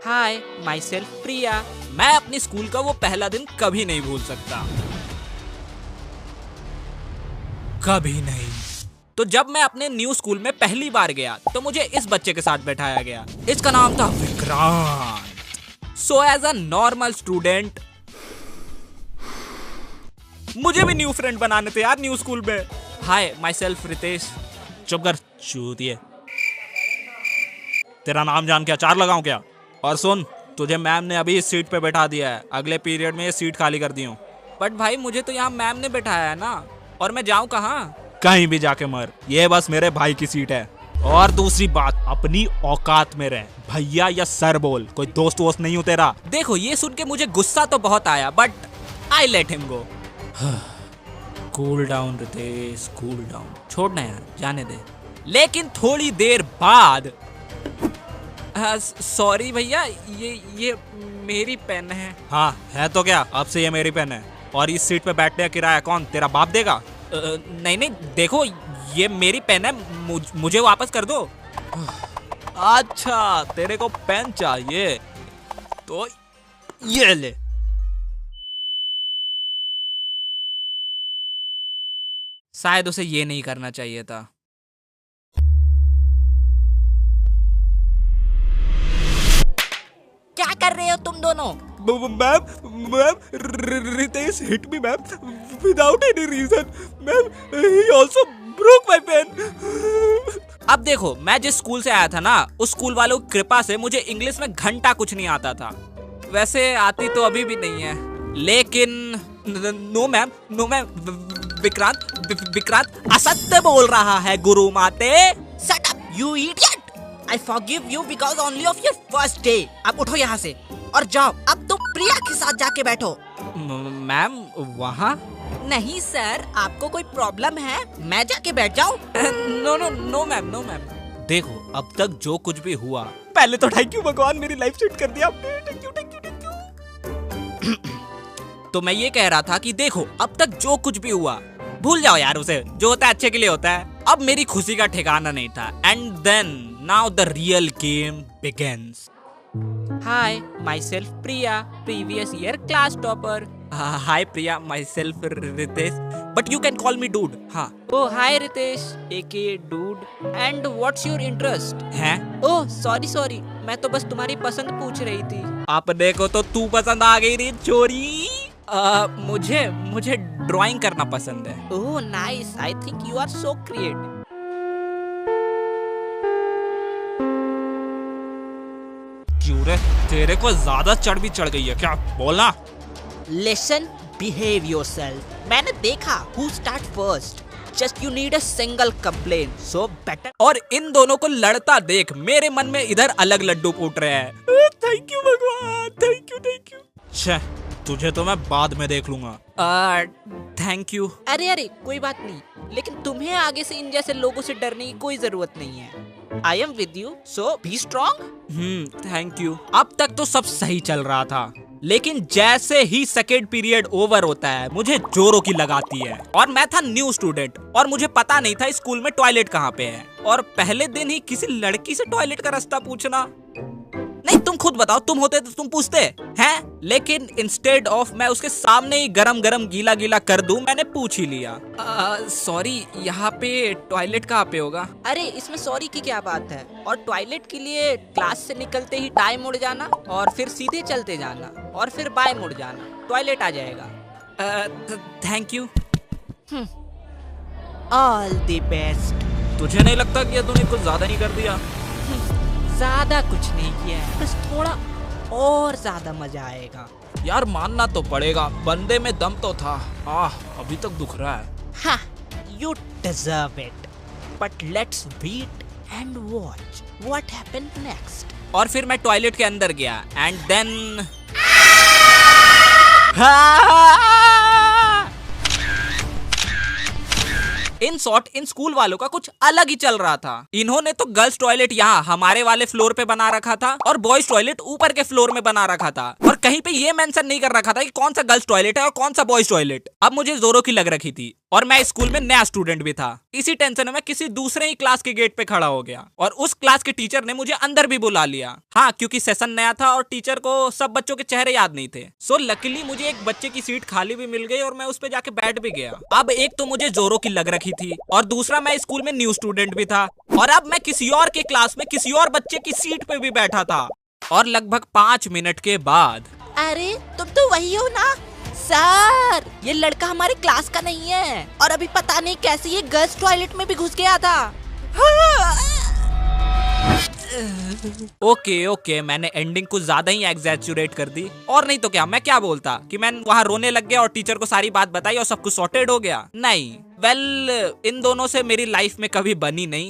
हाय myself प्रिया। मैं अपनी school का वो पहला दिन कभी नहीं भूल सकता, कभी नहीं। तो जब मैं अपने न्यू स्कूल में पहली बार गया तो मुझे इस बच्चे के साथ बैठाया गया। इसका नाम था Vikrant. So as a normal student मुझे भी न्यू फ्रेंड बनाने थे यार न्यू स्कूल में। हाय माई सेल्फ रितेश। चुप कर चूतिए। तेरा नाम जान के अचार लगाऊं क्या? और सुन, तुझे मैम ने अभी इस सीट पे बैठा दिया है, अगले पीरियड में ये सीट खाली कर दी हूँ। बट भाई मुझे तो यहाँ मैम ने बैठाया है ना, और मैं जाऊँ कहाँ? कहीं भी जाके मर, ये बस मेरे भाई की सीट है। और दूसरी बात, अपनी औकात में रह, भैया या सर बोल, कोई दोस्त वोस्त नहीं हो तेरा। देखो ये सुन के मुझे गुस्सा तो बहुत आया, but I let him go. Cool down Ritesh, cool down. छोड़ना यार, जाने दे। लेकिन थोड़ी देर बाद, सॉरी भैया, ये मेरी पेन है। हाँ है तो क्या, अब से ये मेरी पेन है। और इस सीट पे बैठने का किराया कौन, तेरा बाप देगा? नहीं नहीं, देखो ये मेरी पेन है, मुझे वापस कर दो। अच्छा तेरे को पेन चाहिए तो ये ले। शायद उसे ये नहीं करना चाहिए था। क्या कर रहे हो तुम दोनों? Ma'am Ritesh hit me ma'am without any reason. Ma'am he also broke my pen. अब देखो, मैं जिस स्कूल से आया था ना, उस स्कूल वालों की कृपा से मुझे इंग्लिश में घंटा कुछ नहीं आता था। वैसे आती तो अभी भी नहीं है, लेकिन no ma'am, no ma'am, Vikrant असत्य बोल रहा है गुरु माते। Shut up you idiot. I forgive you because only of your first day. अब उठो यहाँ से और जाओ, अब तुम प्रिया के साथ जाके बैठो। मैम वहाँ? नहीं सर, आपको कोई प्रॉब्लम है? मैं जाके बैठ जाऊँ? No no no ma'am, no ma'am. देखो अब तक जो कुछ भी हुआ, पहले तो थैंक यू भगवान, मेरी लाइफ सेट कर दिया आपने। Thank you thank you thank you. तो मैं ये कह रहा था कि देखो अब तक जो कुछ भी हुआ भूल जाओ यार उसे, जो होता है अच्छे के लिए होता है। अब मेरी खुशी का ठिकाना नहीं था। And then now the real game begins. Hi myself Priya, previous year class topper. Hi Priya, myself Ritesh, but you can call me dude. हाँ। Oh hi Ritesh aka dude, and what's your interest? हैं? Oh sorry sorry, मैं तो बस तुम्हारी पसंद पूछ रही थी। अपने को तो तू पसंद आ गई रे चोरी। मुझे ड्राइंग करना पसंद है। Oh nice, I think you are so creative. क्यों रे, तेरे को ज्यादा चढ़ गई है क्या? बोलना। Listen, behave yourself. मैंने देखा who start first. Just you need a single complaint, so better. और इन दोनों को लड़ता देख मेरे मन में इधर अलग लड्डू फूट रहे हैं। थैंक यू भगवान, थैंक यू थैंक यू। छे, तुझे तो मैं बाद में देख लूंगा। Thank you. अरे अरे कोई बात नहीं, लेकिन तुम्हें आगे से इन जैसे लोगों से डरने की कोई जरूरत नहीं है। I am with you, so be strong. Thank you. अब तक तो सब सही चल रहा था, लेकिन जैसे ही सेकेंड पीरियड ओवर होता है मुझे जोरों की लगाती है। और मैं था न्यू स्टूडेंट और मुझे पता नहीं था स्कूल में टॉयलेट कहाँ पे है। और पहले दिन ही किसी लड़की से टॉयलेट का रास्ता पूछना, नहीं तुम खुद बताओ, तुम होते तो तुम पूछते हैं? लेकिन इंस्टेड ऑफ मैं उसके सामने ही गरम गरम गीला गीला कर दूं, मैंने पूछ ही लिया। सॉरी, यहाँ पे टॉयलेट कहाँ पे होगा? अरे इसमें सॉरी की क्या बात है? और टॉयलेट के लिए क्लास से निकलते ही दाएं मुड़ जाना और फिर सीधे चलते जाना और फिर बाएं मुड़ जाना, टॉयलेट आ जाएगा। Thank you. All the best. तुझे नहीं लगता कि तूने कुछ ज्यादा नहीं कर दिया? ज्यादा कुछ नहीं किया है, बस थोड़ा और ज्यादा मजा आएगा। यार मानना तो पड़ेगा, बंदे में दम तो था। अभी तक दुख रहा है। हाँ, you deserve it. But let's wait and watch what happened next. और फिर मैं टॉयलेट के अंदर गया and then in short in school वालों का कुछ अलग ही चल रहा था। इन्होंने तो गर्ल्स टॉयलेट यहाँ हमारे वाले फ्लोर पे बना रखा था और बॉयज टॉयलेट ऊपर के फ्लोर में बना रखा था। और कहीं पे ये मेंशन नहीं कर रखा था कि कौन सा गर्ल्स टॉयलेट है और कौन सा बॉयज टॉयलेट। अब मुझे जोरों की लग रखी थी और मैं स्कूल में नया स्टूडेंट भी था। इसी टेंशन में मैं किसी दूसरे ही क्लास के गेट पे खड़ा हो गया और उस क्लास के टीचर ने मुझे अंदर भी बुला लिया। हाँ, क्योंकि सेशन नया था और टीचर को सब बच्चों के चेहरे याद नहीं थे। सो लकीली मुझे एक बच्चे की सीट खाली भी मिल गई और मैं उस पे जाके बैठ भी गया। अब एक तो मुझे जोरों की लग रखी थी और दूसरा मैं स्कूल में न्यू स्टूडेंट भी था और अब मैं किसी और के क्लास में किसी और बच्चे की सीट पे भी बैठा था। और लगभग 5 मिनट के बाद, अरे तुम तो वही हो ना सर, ये लड़का हमारे क्लास का नहीं है और अभी पता नहीं कैसे ये गर्ल्स टॉयलेट में भी घुस गया था। ओके, मैंने एंडिंग कुछ ज्यादा ही एग्जैचुरेट कर दी। और नहीं तो क्या, मैं क्या बोलता कि मैं वहां रोने लग गया और टीचर को सारी बात बताई और सब कुछ सॉर्टेड हो गया। नहीं, वेल इन दोनों से मेरी लाइफ में कभी बनी नहीं।